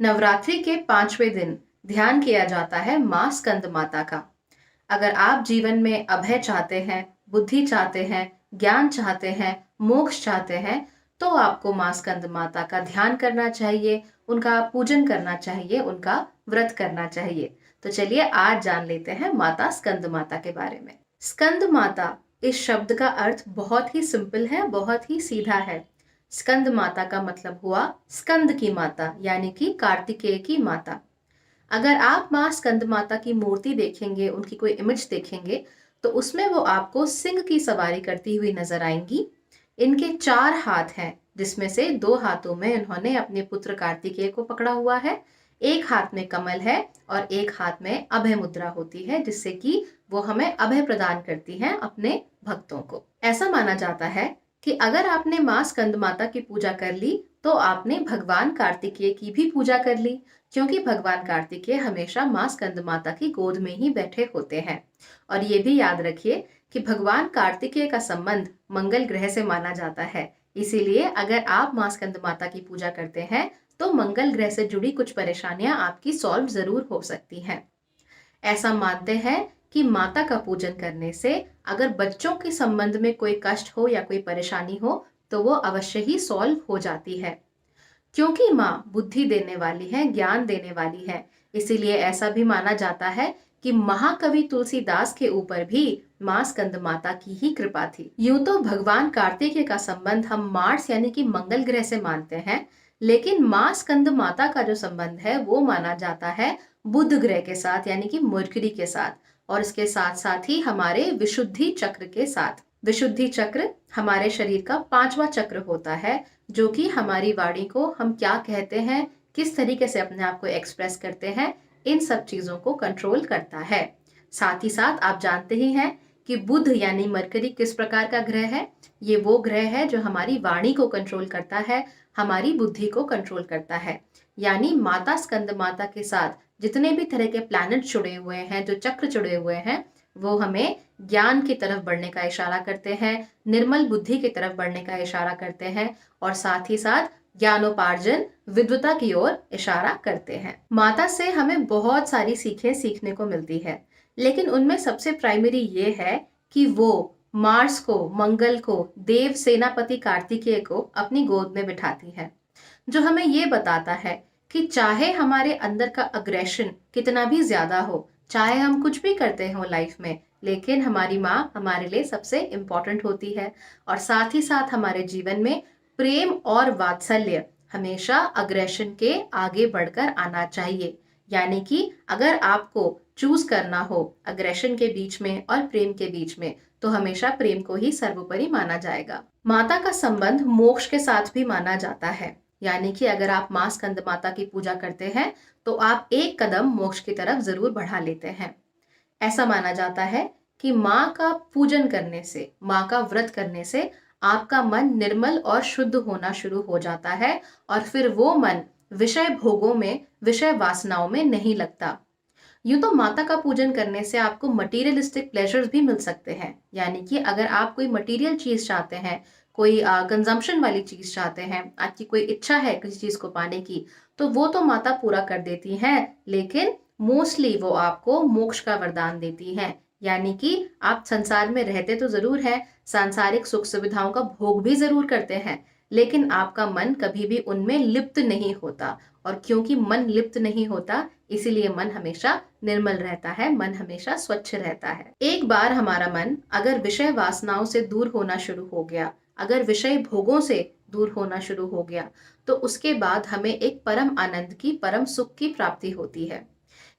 नवरात्रि के 5वें दिन ध्यान किया जाता है माँ स्कंद माता का। अगर आप जीवन में अभय चाहते हैं, बुद्धि चाहते हैं, ज्ञान चाहते हैं, मोक्ष चाहते हैं, तो आपको माँ स्कंद माता का ध्यान करना चाहिए, उनका पूजन करना चाहिए, उनका व्रत करना चाहिए। तो चलिए आज जान लेते हैं माता स्कंद माता के बारे में। स्कंद माता इस शब्द का अर्थ बहुत ही सिंपल है, बहुत ही सीधा है। स्कंद माता का मतलब हुआ स्कंद की माता, यानी कि कार्तिकेय की माता। अगर आप माँ स्कंद माता की मूर्ति देखेंगे, उनकी कोई इमेज देखेंगे, तो उसमें वो आपको सिंह की सवारी करती हुई नजर आएंगी। इनके 4 हाथ हैं, जिसमें से 2 हाथों में इन्होंने अपने पुत्र कार्तिकेय को पकड़ा हुआ है। एक हाथ में कमल है और एक हाथ में अभय मुद्रा होती है, जिससे कि वो हमें अभय प्रदान करती हैं अपने भक्तों को। ऐसा माना जाता है कि अगर आपने माँ स्कंद माता की पूजा कर ली, तो आपने भगवान कार्तिकेय की भी पूजा कर ली, क्योंकि भगवान कार्तिकेय हमेशा माँ स्कंद माता की गोद में ही बैठे होते हैं। और ये भी याद रखिए कि भगवान कार्तिकेय का संबंध मंगल ग्रह से माना जाता है। इसीलिए अगर आप माँ स्कंद माता की पूजा करते हैं, तो मंगल ग्रह से जुड़ी कुछ परेशानियां आपकी सॉल्व जरूर हो सकती हैं। ऐसा मानते हैं कि माता का पूजन करने से अगर बच्चों के संबंध में कोई कष्ट हो या कोई परेशानी हो, तो वो अवश्य ही सॉल्व हो जाती है। क्योंकि माँ बुद्धि देने वाली है, ज्ञान देने वाली है, इसीलिए ऐसा भी माना जाता है कि महाकवि तुलसीदास के ऊपर भी माँ स्कंद माता की ही कृपा थी। यूं तो भगवान कार्तिकेय का संबंध हम मार्स यानी कि मंगल ग्रह से मानते हैं, लेकिन माँ स्कंद माता का जो संबंध है वो माना जाता है बुध ग्रह के साथ, यानी कि मरकरी के साथ, और इसके साथ साथ ही हमारे विशुद्धि चक्र के साथ। विशुद्धि चक्र हमारे शरीर का 5वां चक्र होता है, जो कि हमारी वाणी को हम क्या कहते हैं, किस तरीके से अपने आप को एक्सप्रेस करते हैं, इन सब चीजों को कंट्रोल करता है। साथ ही साथ आप जानते ही हैं कि बुध यानी मरकरी किस प्रकार का ग्रह है। ये वो ग्रह है जो हमारी वाणी को कंट्रोल करता है, हमारी बुद्धि को कंट्रोल करता है। यानी माता स्कंद माता के साथ जितने भी तरह के प्लैनेट जुड़े हुए हैं, जो चक्र जुड़े हुए हैं, वो हमें ज्ञान की तरफ बढ़ने का इशारा करते हैं, निर्मल बुद्धि की तरफ बढ़ने का इशारा करते हैं, और साथ ही साथ ज्ञानोपार्जन, विद्वता की ओर इशारा करते हैं। माता से हमें बहुत सारी सीखें सीखने को मिलती है, लेकिन उनमें सबसे प्राइमरी ये है कि वो मार्स को, मंगल को, देव सेनापति कार्तिकेय को अपनी गोद में बिठाती है, जो हमें ये बताता है कि चाहे हमारे अंदर का अग्रेशन कितना भी ज्यादा हो, चाहे हम कुछ भी करते हो लाइफ में, लेकिन हमारी माँ हमारे लिए सबसे इम्पोर्टेंट होती है। और साथ ही साथ हमारे जीवन में प्रेम और वात्सल्य हमेशा अग्रेशन के आगे बढ़कर आना चाहिए। यानी कि अगर आपको चूज करना हो अग्रेशन के बीच में और प्रेम के बीच में, तो हमेशा प्रेम को ही सर्वोपरि माना जाएगा। माता का संबंध मोक्ष के साथ भी माना जाता है, यानी कि अगर आप माँ स्कंद माता की पूजा करते हैं, तो आप एक कदम मोक्ष की तरफ जरूर बढ़ा लेते हैं। ऐसा माना जाता है कि माँ का पूजन करने से, माँ का व्रत करने से आपका मन निर्मल और शुद्ध होना शुरू हो जाता है, और फिर वो मन विषय भोगों में, विषय वासनाओं में नहीं लगता। यूं तो माता का पूजन करने से आपको मटीरियलिस्टिक प्लेजर्स भी मिल सकते हैं, यानी कि अगर आप कोई मटीरियल चीज चाहते हैं, कोई कंजम्पशन वाली चीज चाहते हैं, आपकी कोई इच्छा है किसी चीज को पाने की, तो वो तो माता पूरा कर देती हैं, लेकिन मोस्टली वो आपको मोक्ष का वरदान देती हैं। यानी कि आप संसार में रहते तो जरूर है, सांसारिक सुख सुविधाओं का भोग भी जरूर करते हैं, लेकिन आपका मन कभी भी उनमें लिप्त नहीं होता। और क्योंकि मन लिप्त नहीं होता, इसीलिए मन हमेशा निर्मल रहता है, मन हमेशा स्वच्छ रहता है। एक बार हमारा मन अगर विषय वासनाओं से दूर होना शुरू हो गया, अगर विषय भोगों से दूर होना शुरू हो गया, तो उसके बाद हमें एक परम आनंद की, परम सुख की प्राप्ति होती है।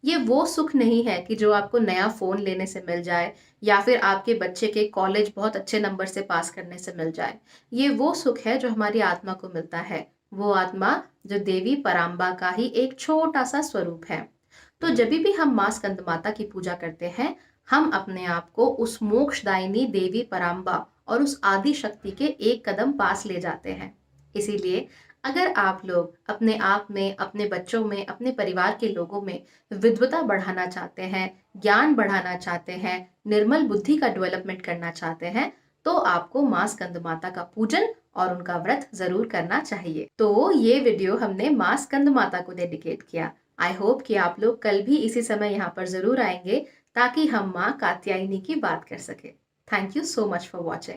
ये वो सुख नहीं है कि जो आपको नया फोन लेने से मिल जाए, या फिर आपके बच्चे के कॉलेज बहुत अच्छे नंबर से पास करने से मिल जाए। ये वो सुख है जो हमारी आत्मा को मिलता है, वो आत्मा जो देवी पराम्बा का ही एक छोटा सा स्वरूप है। तो जब भी हम माँ स्कंद माता की पूजा करते हैं, हम अपने आप को उस मोक्षदायिनी देवी पराम्बा और उस आदि शक्ति के एक कदम पास ले जाते हैं। इसीलिए अगर आप लोग अपने आप में, अपने बच्चों में, अपने परिवार के लोगों में विद्वता बढ़ाना चाहते हैं, ज्ञान बढ़ाना चाहते हैं, निर्मल बुद्धि का डेवलपमेंट करना चाहते हैं, तो आपको माँ स्कंद माता का पूजन और उनका व्रत जरूर करना चाहिए। तो ये वीडियो हमने माँ स्कंद माता को डेडिकेट किया। आई होप कि आप लोग कल भी इसी समय यहाँ पर जरूर आएंगे ताकि हम माँ कात्यायनी की बात कर सके। Thank you so much for watching.